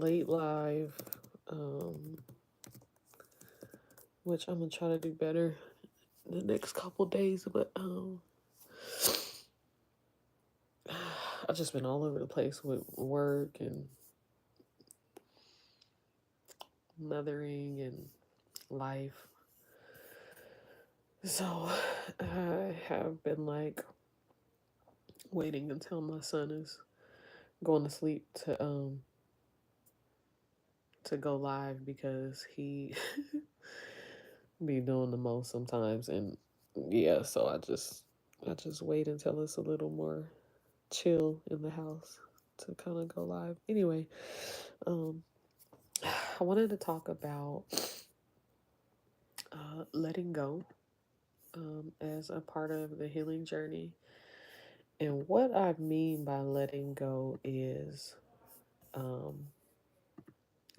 late live, um, which I'm gonna try to do better the next couple days. But I've just been all over the place with work and mothering and life. So I have been like waiting until my son is going to sleep to go live because he be doing the most sometimes. And yeah, so I just wait until it's a little more chill in the house to kind of go live. Anyway, um I wanted to talk about letting go as a part of the healing journey. And what I mean by letting go is um,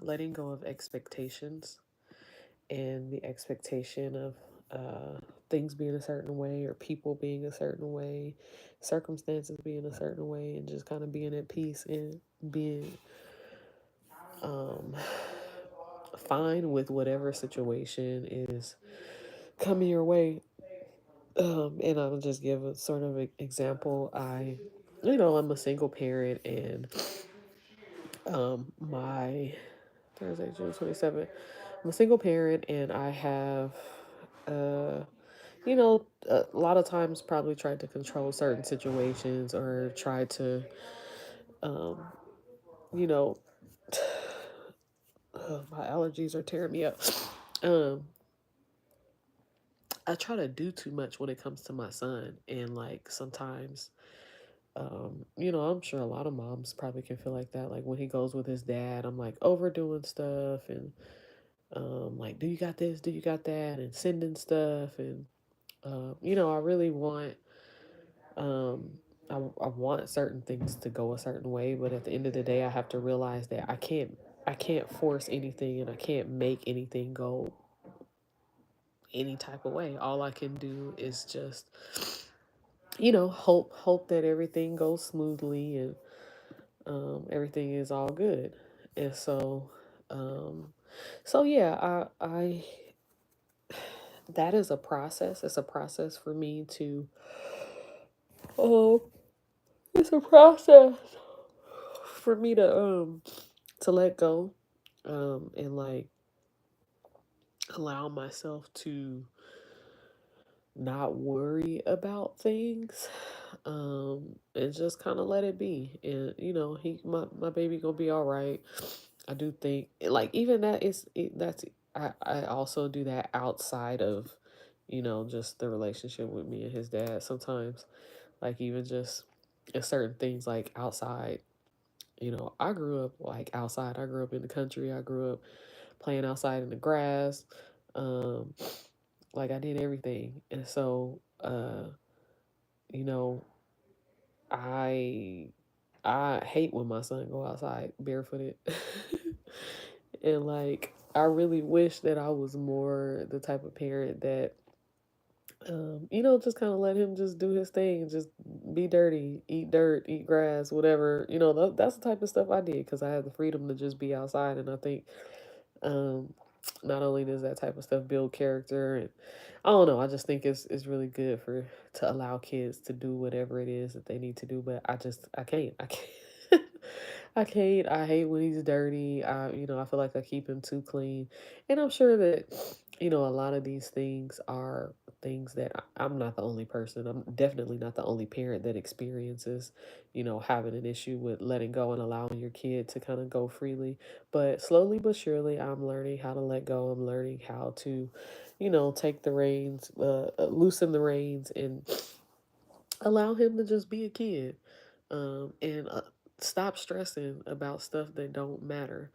letting go of expectations and the expectation of things being a certain way or people being a certain way, circumstances being a certain way, and just kind of being at peace and being um, fine with whatever situation is coming your way. And I'll just give a sort of an example. I'm a single parent, and my Thursday, June 27th. I'm a single parent, and I have, uh, a lot of times probably tried to control certain situations or try to, um, you know, my allergies are tearing me up. Um, I try to do too much when it comes to my son, and like sometimes, I'm sure a lot of moms probably can feel like that. Like when he goes with his dad, I'm like overdoing stuff and like, do you got this? Do you got that? And sending stuff. And, I really want, um, I want certain things to go a certain way. But at the end of the day, I have to realize that I can't force anything and I can't make anything go any type of way. All I can do is just, hope that everything goes smoothly and everything is all good. And um, so yeah, I that is a process. It's a process for me to, oh, it's a process for me to let go, and like allow myself to not worry about things, and just kind of let it be. And my baby gonna be all right. I do think like even that that's I also do that outside of just the relationship with me and his dad sometimes, like even just certain things like outside. I grew up like outside. I grew up in the country. I grew up playing outside in the grass. um like I did everything. And so you know I I hate when my son go outside barefooted. And like I really wish that I was more the type of parent that just kind of let him just do his thing, just be dirty, eat dirt, eat grass, whatever. That's the type of stuff I did because I had the freedom to just be outside. And I think um, not only does that type of stuff build character, and I don't know, I just think it's really good to allow kids to do whatever it is that they need to do. But I can't. I can't. I hate when he's dirty. I feel like I keep him too clean, and I'm sure that a lot of these things are things that I'm not the only person. I'm definitely not the only parent that experiences, having an issue with letting go and allowing your kid to kind of go freely. But slowly but surely, I'm learning how to let go. I'm learning how to, take the reins, loosen the reins, and allow him to just be a kid, and stop stressing about stuff that don't matter.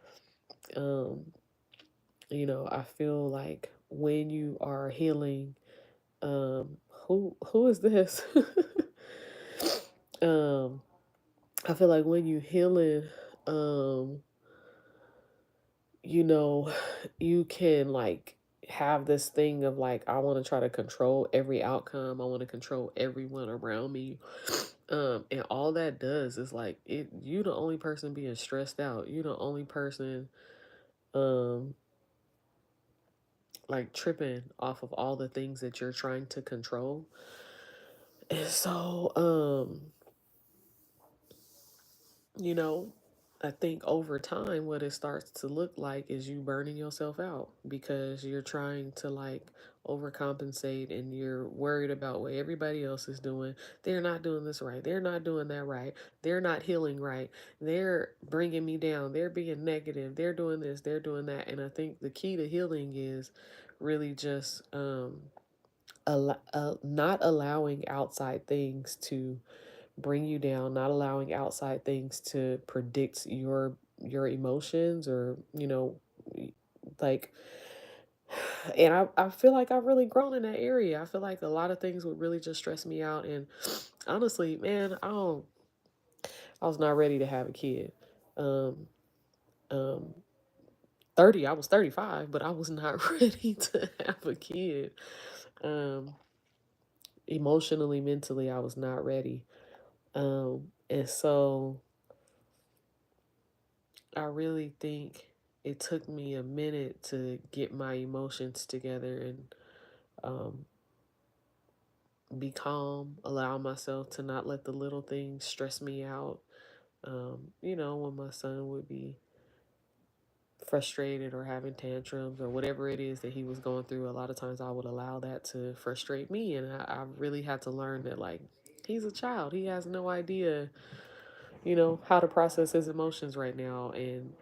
Um, I feel like when you are healing, who is this? um, I feel like when you healing, um, you know, you can like have this thing of like I want to try to control every outcome. I want to control everyone around me. And all that does is like you the only person being stressed out. You the only person um like tripping off of all the things that you're trying to control. And so you know, I think over time, what it starts to look like is you burning yourself out because you're trying to like overcompensate and you're worried about what everybody else is doing. They're not doing this right. They're not doing that right. They're not healing right. They're bringing me down. They're being negative. They're doing this. They're doing that. And I think the key to healing is really just not allowing outside things to bring you down, not allowing outside things to predict your emotions or, like and I feel like I've really grown in that area. I feel like a lot of things would really just stress me out and honestly, man, I was not ready to have a kid. Um um 30, I was 35, but I was not ready to have a kid. Um Emotionally, mentally, I was not ready. And so I really think it took me a minute to get my emotions together and um, be calm, allow myself to not let the little things stress me out. When my son would be frustrated or having tantrums or whatever it is that he was going through, a lot of times I would allow that to frustrate me. And I really had to learn that, like, he's a child, he has no idea, how to process his emotions right now. And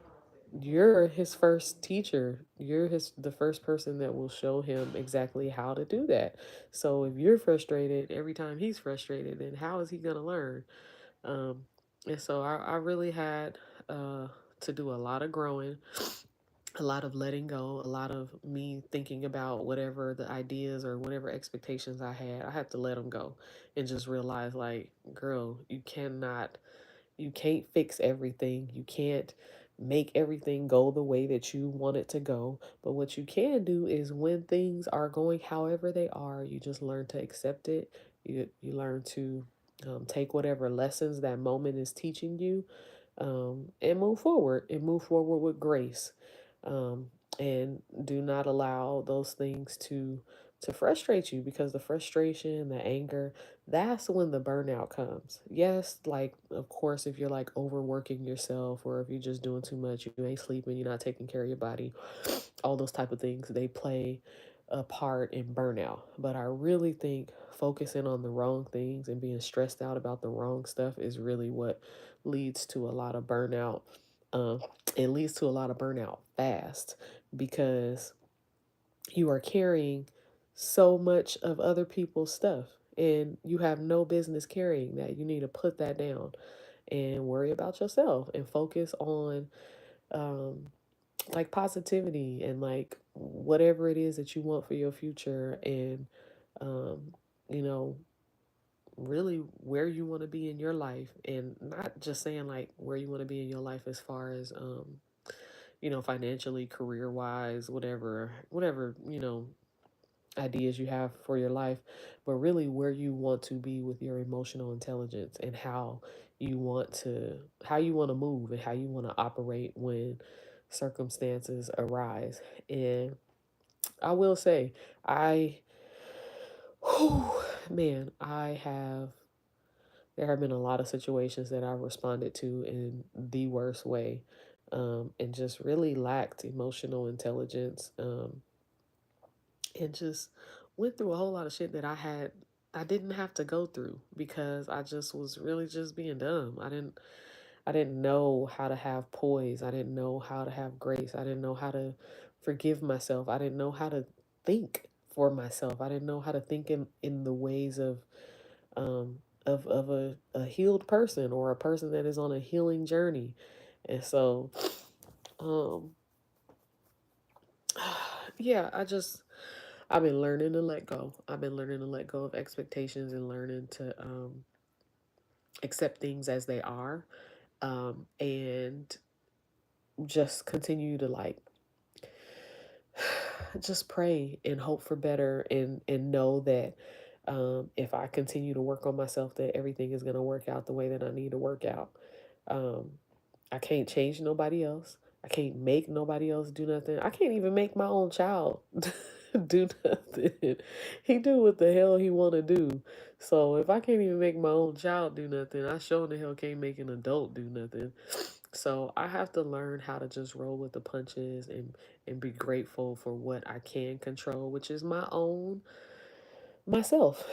you're his first teacher. You're the first person that will show him exactly how to do that. So if you're frustrated every time he's frustrated, then how is he gonna learn? Um, and so I really had to do a lot of growing, a lot of letting go, a lot of me thinking about whatever the ideas or whatever expectations I had. I had to let them go and just realize, like, girl, you can't fix everything. You can't make everything go the way that you want it to go. But what you can do is when things are going however they are, you just learn to accept it. You learn to take whatever lessons that moment is teaching you, and move forward with grace. Um, and do not allow those things to frustrate you, because the frustration, the anger, that's when the burnout comes. Yes, like, of course, if you're like overworking yourself or if you're just doing too much, you ain't sleeping, you're not taking care of your body, all those type of things, they play a part in burnout. But I really think focusing on the wrong things and being stressed out about the wrong stuff is really what leads to a lot of burnout. Um, it leads to a lot of burnout fast because you are carrying so much of other people's stuff and you have no business carrying that. You need to put that down and worry about yourself and focus on um, like positivity and like whatever it is that you want for your future, and um, you know really where you want to be in your life, and not just saying like where you want to be in your life as far as financially, career wise, whatever ideas you have for your life, but really where you want to be with your emotional intelligence and how you want to move and how you want to operate when circumstances arise. And I will say, I whew, man, I have there have been a lot of situations that I've responded to in the worst way, and just really lacked emotional intelligence, and just went through a whole lot of shit that I didn't have to go through because I just was really just being dumb. I didn't know how to have poise. I didn't know how to have grace. I didn't know how to forgive myself. I didn't know how to think for myself. I didn't know how to think in the ways um of a healed person or a person that is on a healing journey. And so um yeah, I've been learning to let go. I've been learning to let go of expectations and learning to accept things as they are, and just continue to like just pray and hope for better, and know that If I continue to work on myself, that everything is going to work out the way that I need to work out. Um, I can't change nobody else. I can't make nobody else do nothing. I can't even make my own child do nothing. He do what the hell he want to do. So if I can't even make my own child do nothing, I sure the hell can't make an adult do nothing. So I have to learn how to just roll with the punches and be grateful for what I can control, which is my own myself.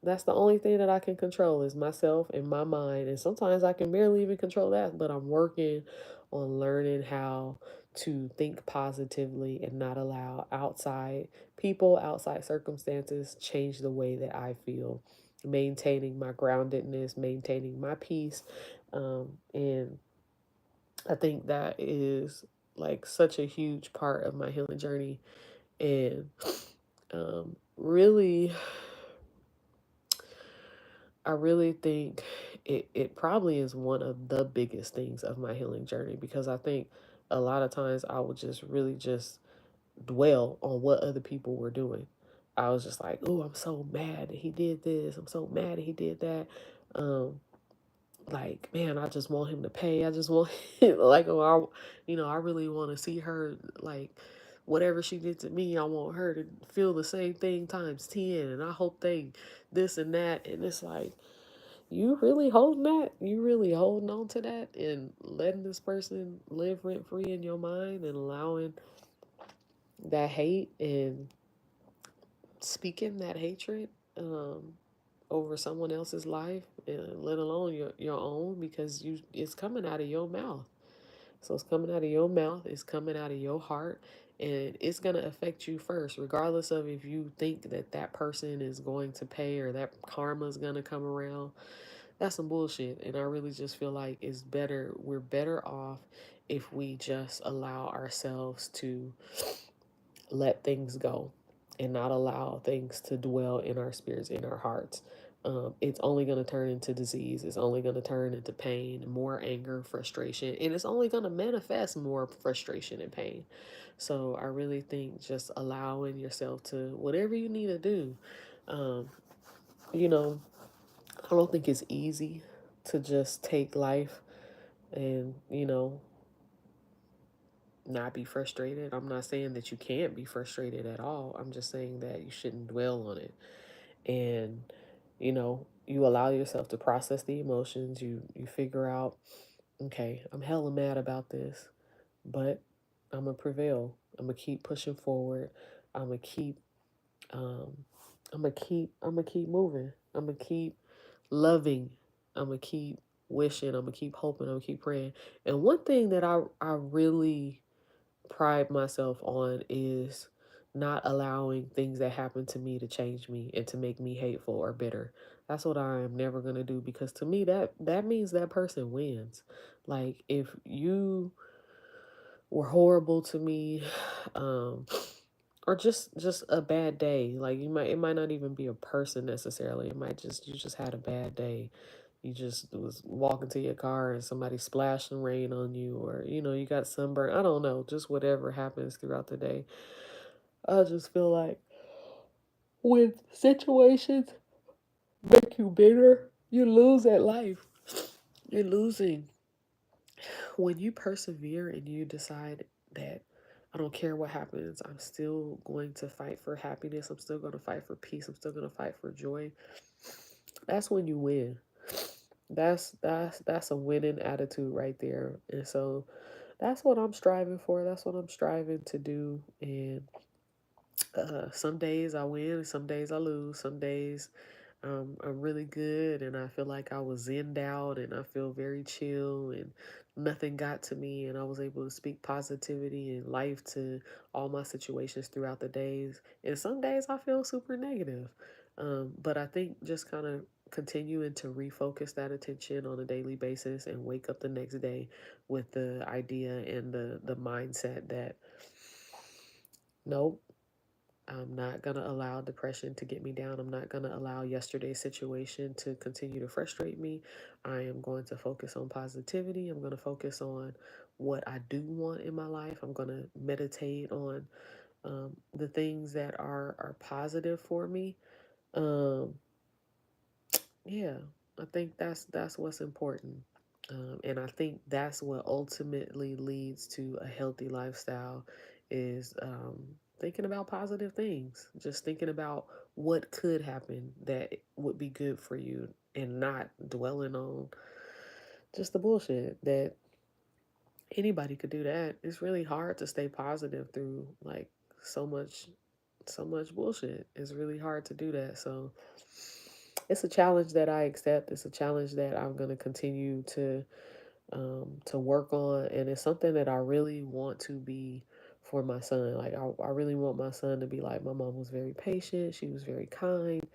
That's the only thing that I can control is myself and my mind. And sometimes I can barely even control that, but I'm working on learning how to think positively and not allow outside people, outside circumstances change the way that I feel. Maintaining my groundedness, maintaining my peace. And I think that is like such a huge part of my healing journey. And really I really think it probably is one of the biggest things of my healing journey because I think a lot of times I would just really just dwell on what other people were doing. I was just like, oh, I'm so mad that he did this. I'm so mad that he did that. Um, like, man, I just want him to pay. I just want like, oh, I really want to see her like whatever she did to me. I want her to feel the same thing times 10, and I hope they this and that. And it's like, you really holding that? You really holding on to that and letting this person live rent free in your mind and allowing that hate and speaking that hatred um, over someone else's life, let alone your own, because it's coming out of your mouth. So it's coming out of your mouth, it's coming out of your heart, and it's going to affect you first, regardless of if you think that that person is going to pay or that karma is going to come around. That's some bullshit. And I really just feel like we're better off if we just allow ourselves to let things go and not allow things to dwell in our spirits, in our hearts. It's only going to turn into disease. It's only going to turn into pain, more anger, frustration, and it's only going to manifest more frustration and pain. So I really think just allowing yourself to whatever you need to do. Um, you know, I don't think it's easy to just take life and, not be frustrated. I'm not saying that you can't be frustrated at all. I'm just saying that you shouldn't dwell on it. And, you allow yourself to process the emotions. You figure out, okay, I'm hella mad about this, but I'm gonna prevail. I'm gonna keep pushing forward. I'm gonna keep um I'm gonna keep moving. I'm gonna keep loving. I'm gonna keep wishing. I'm gonna keep hoping. I'm gonna keep praying. And one thing that I really pride myself on is not allowing things that happen to me to change me and to make me hateful or bitter. That's what I am never going to do, because to me that means that person wins. Like if you were horrible to me, um or just a bad day, like it might not even be a person necessarily. It might just you just had a bad day. You just was walking to your car and somebody splashed some rain on you, or you got sunburn. I don't know, just whatever happens throughout the day. I just feel like when situations make you bitter, you lose at life. You're losing when you persevere and you decide that I don't care what happens, I'm still going to fight for happiness. I'm still going to fight for peace. I'm still going to fight for joy. That's when you win. That's a winning attitude right there. And so that's what I'm striving for. That's what I'm striving to do. And some days I win, some days I lose, some days I'm really good and I feel like I was zenned out and I feel very chill and nothing got to me, and I was able to speak positivity and life to all my situations throughout the days. And some days I feel super negative. But I think just kind of continuing to refocus that attention on a daily basis and wake up the next day with the idea and the mindset that nope, I'm not going to allow depression to get me down. I'm not going to allow yesterday's situation to continue to frustrate me. I am going to focus on positivity. I'm going to focus on what I do want in my life. I'm going to meditate on the things that are positive for me. Um, yeah, I think that's what's important. And I think that's what ultimately leads to a healthy lifestyle is thinking about positive things, just thinking about what could happen that would be good for you and not dwelling on just the bullshit that anybody could do that. It's really hard to stay positive through like so much so much bullshit. It's really hard to do that. So it's a challenge that I accept. It's a challenge that I'm going to continue to work on, and it's something that I really want to be for my son. Like I really want my son to be like my mom was very patient. She was very kind.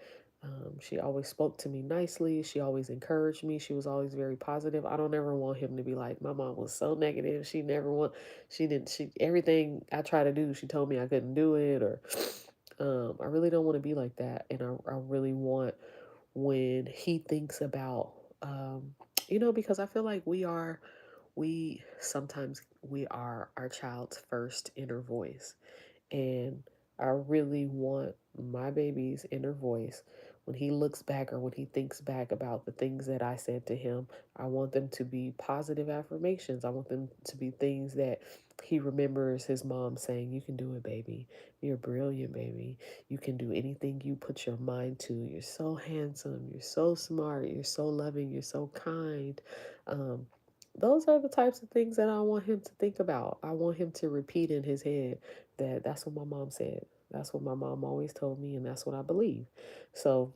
She always spoke to me nicely. She always encouraged me. She was always very positive. I don't ever want him to be like my mom was so negative. She never want. She didn't. She everything I try to do. She told me I couldn't do it. Or I really don't want to be like that. And I really want when he thinks about because I feel like we sometimes we are our child's first inner voice. And I really want my baby's inner voice when he looks back or when he thinks back about the things that I said to him. I want them to be positive affirmations. I want them to be things that he remembers his mom saying, "You can do it, baby. You're brilliant, baby. You can do anything you put your mind to. You're so handsome. You're so smart. You're so loving. You're so kind." Um, those are the types of things that I want him to think about. I want him to repeat in his head that's what my mom said. That's what my mom always told me, and that's what I believe. So,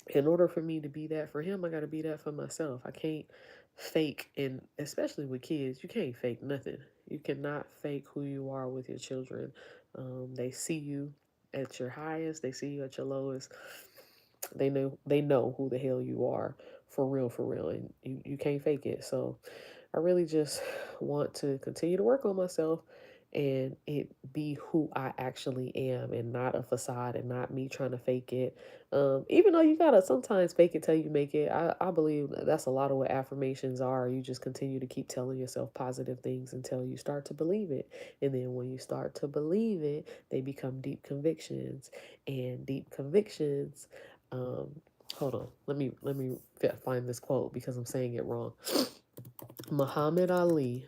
in order for me to be that for him, I got to be that for myself. I can't fake, and especially with kids, you can't fake nothing. You cannot fake who you are with your children. They see you at your highest, they see you at your lowest. They know who the hell you are for real, and you can't fake it. So I really just want to continue to work on myself and it be who I actually am and not a facade and not me trying to fake it. Even though you gotta sometimes fake it till you make it, I believe that's a lot of what affirmations are. You just continue to keep telling yourself positive things until you start to believe it. And then when you start to believe it, they become deep convictions. And deep convictions, um, hold on, let me find this quote because I'm saying it wrong. Muhammad Ali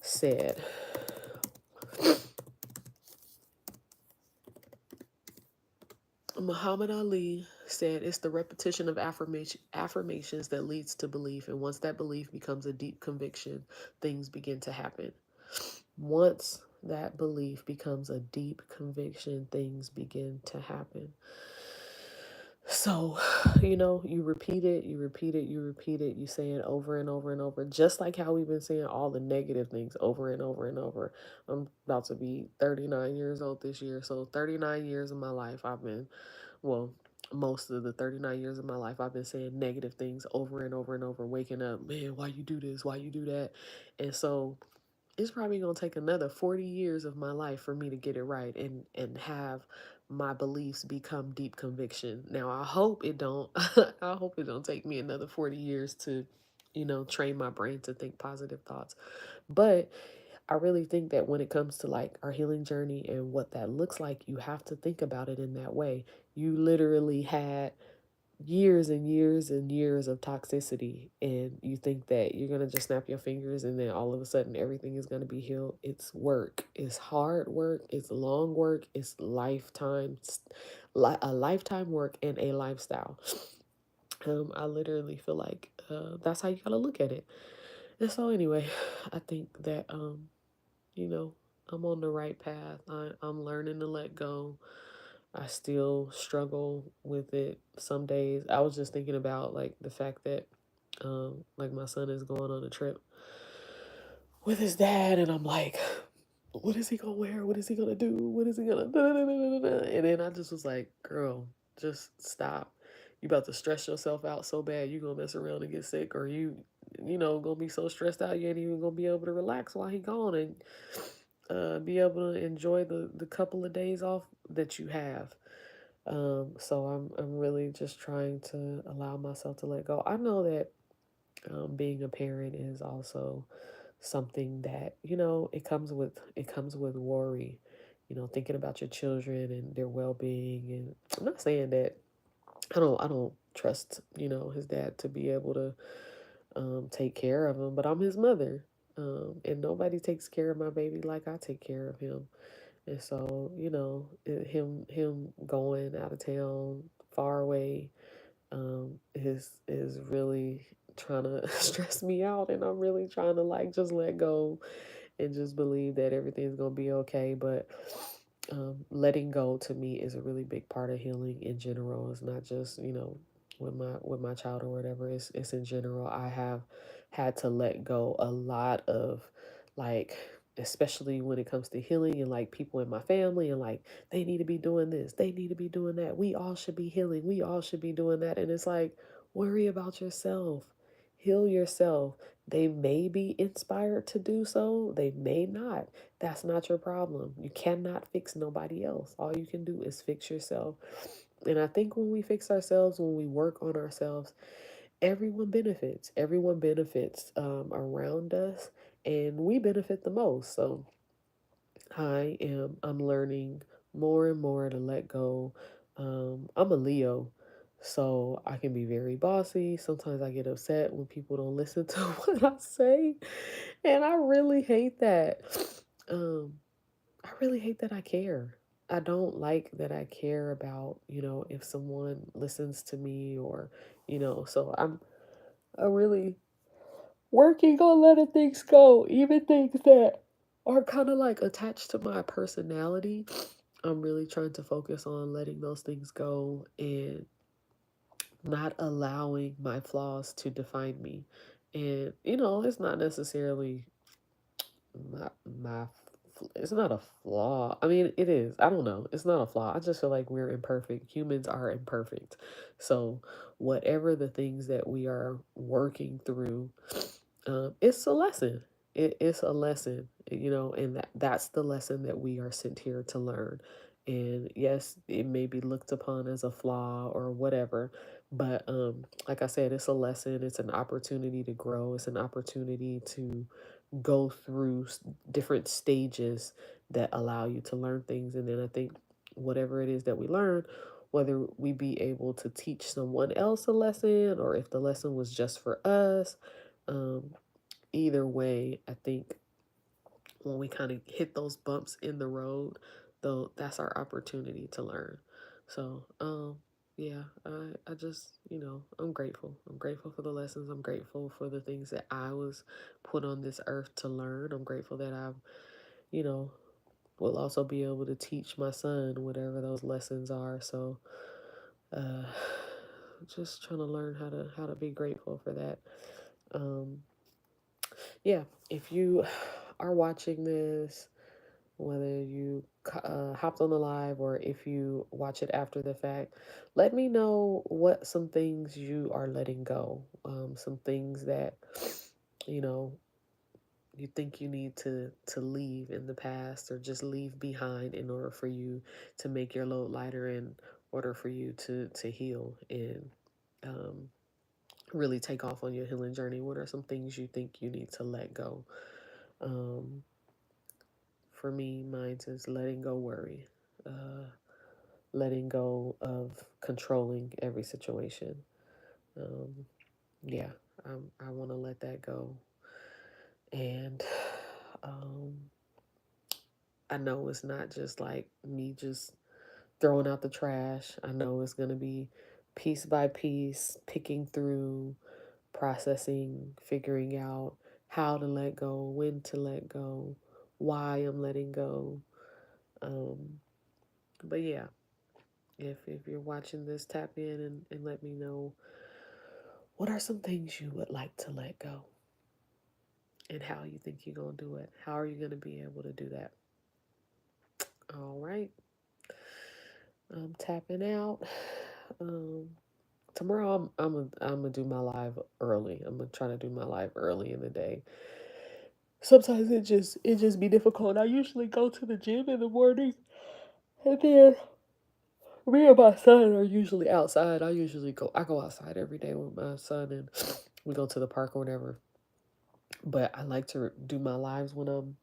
said, Muhammad Ali said, it's the repetition of affirmations that leads to belief. And once that belief becomes a deep conviction, things begin to happen. Once that belief becomes a deep conviction, things begin to happen. So, you repeat it, you repeat it, you repeat it, you say it over and over and over, just like how we've been saying all the negative things over and over and over. I'm about to be 39 years old this year. So, 39 years of my life, well, most of the 39 years of my life, I've been saying negative things over and over and over, waking up, man, why you do this? Why you do that? And so, it's probably gonna take another 40 years of my life for me to get it right and have my beliefs become deep conviction. Now I hope it don't I hope it don't take me another 40 years to, train my brain to think positive thoughts. But I really think that when it comes to like our healing journey and what that looks like, you have to think about it in that way. You literally had years and years and years of toxicity, and you think that you're going to just snap your fingers and then all of a sudden everything is going to be healed. It's work, it's hard work, it's long work, it's a lifetime work and a lifestyle. I literally feel like that's how you got to look at it. And so anyway, I think that you know I'm on the right path. I'm learning to let go. I still struggle with it some days. I was just thinking about like the fact that like my son is going on a trip with his dad, and I'm like, what is he gonna wear? What is he gonna do? What is he gonna do? And then I just was like, girl, just stop. You about to stress yourself out so bad you gonna mess around and get sick, or gonna be so stressed out you ain't even gonna be able to relax while he gone and be able to enjoy the couple of days off that you have. So I'm really just trying to allow myself to let go. I know that being a parent is also something that it comes with worry. thinking about your children and their well-being. And I'm not saying that I don't trust, his dad to be able to take care of him, but I'm his mother. And nobody takes care of my baby like I take care of him. And so, him going out of town, far away, is really trying to stress me out, and I'm really trying to like just let go and just believe that everything's gonna be okay. But letting go to me is a really big part of healing in general. It's not just with my child or whatever. It's in general. I have had to let go a lot of, like, especially when it comes to healing, and like people in my family, and like they need to be doing this, they need to be doing that, we all should be healing, we all should be doing that. And it's like, worry about yourself, heal yourself. They may be inspired to do so, they may not. That's not your problem. You cannot fix nobody else. All you can do is fix yourself. And I think when we fix ourselves, when we work on ourselves, everyone benefits. Everyone benefits around us, and we benefit the most. So I'm learning more and more to let go. I'm a Leo, so I can be very bossy. Sometimes I get upset when people don't listen to what I say, and I really hate that. Um, I really hate that I care. I don't like that I care about, if someone listens to me, or, so I'm really working on letting things go, even things that are kind of like attached to my personality. I'm really trying to focus on letting those things go and not allowing my flaws to define me. And, it's not necessarily my my it's not a flaw. I mean, it is. I don't know. It's not a flaw. I just feel like we're imperfect. Humans are imperfect. So, whatever the things that we are working through, it's a lesson. It's a lesson, and that's the lesson that we are sent here to learn. And yes, it may be looked upon as a flaw or whatever, but like I said, it's a lesson. It's an opportunity to grow. It's an opportunity to go through different stages that allow you to learn things. And then I think whatever it is that we learn, whether we be able to teach someone else a lesson, or if the lesson was just for us, um, either way, I think when we kind of hit those bumps in the road, though, that's our opportunity to learn. So, yeah, I just, I'm grateful. I'm grateful for the lessons. I'm grateful for the things that I was put on this earth to learn. I'm grateful that you know, will also be able to teach my son whatever those lessons are. So, uh, just trying to learn how to be grateful for that. Um, yeah, if you are watching this, whether you hopped on the live or if you watch it after the fact, let me know what some things you are letting go. Some things that, you know, you think you need to leave in the past, or just leave behind in order for you to make your load lighter, in order for you to heal and um, really take off on your healing journey. What are some things you think you need to let go? Um, for me, mine is letting go worry, uh, letting go of controlling every situation. Um, yeah, I want to let that go. And um, I know it's not just like me just throwing out the trash. I know it's going to be piece by piece, picking through, processing, figuring out how to let go, when to let go, why I'm letting go. Um, but yeah, if you're watching this, tap in and let me know what are some things you would like to let go, and how you think you're going to do it. How are you going to be able to do that? All right. I'm tapping out. Um, tomorrow I'm gonna do my live early. I'm gonna try to do my live early in the day. Sometimes it just be difficult. I usually go to the gym in the morning, and then me and my son are usually outside. I go outside every day with my son, and we go to the park or whatever. But I like to do my lives when I'm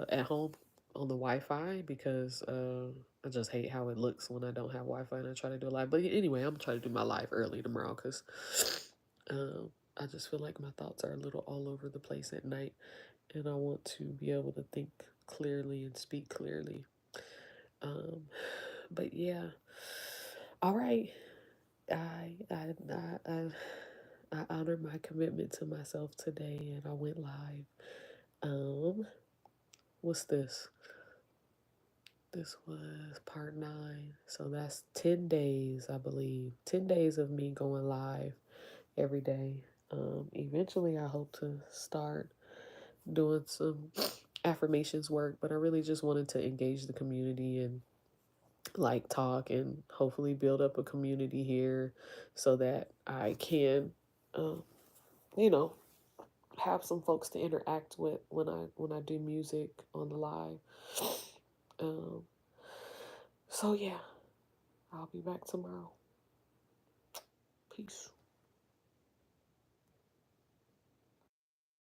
at home. on the Wi-Fi because I just hate how it looks when I don't have Wi-Fi and I try to do a live. But anyway, I'm trying to do my live early tomorrow because I just feel like my thoughts are a little all over the place at night, and I want to be able to think clearly and speak clearly. Um, but yeah, all right. I I I I, I honored my commitment to myself today, and I went live. What's this? This was part 9. So that's 10 days, I believe. 10 days of me going live every day. Eventually, I hope to start doing some affirmations work, but I really just wanted to engage the community and like talk and hopefully build up a community here so that I can, um, you know, have some folks to interact with when I do music on the live. Um, so yeah, I'll be back tomorrow. Peace.